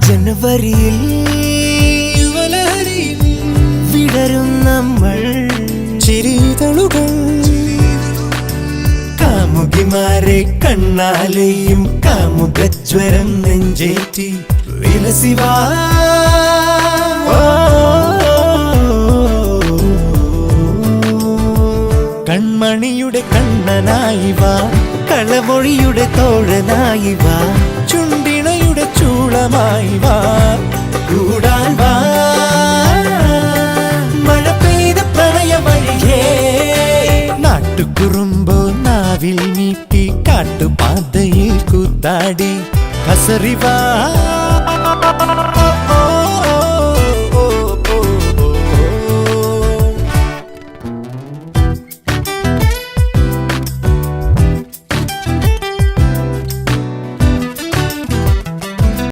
ജനുവരിയിൽ വിടരും നമ്മൾ ചിരിതളുകൾ കാമുകിമാരെ കണ്ണാലെയും കാമുകജ്വരം നെഞ്ചേറ്റി വിലസിവാ കൺമണിയുടെ കണ്ണനായി വാ കളമൊഴിയുടെ തോഴനായി വാ ചുണ്ടിണയുടെ ചൂളമായി വാ കൂടാൻ വാ മഴ പെയ്ത പ്രണയ വഴിയേ നാട്ടുകുറുമ്പോ നാവിൽ നീട്ടി കാട്ടുപാതയിൽ കൂത്താടി കസറിവാ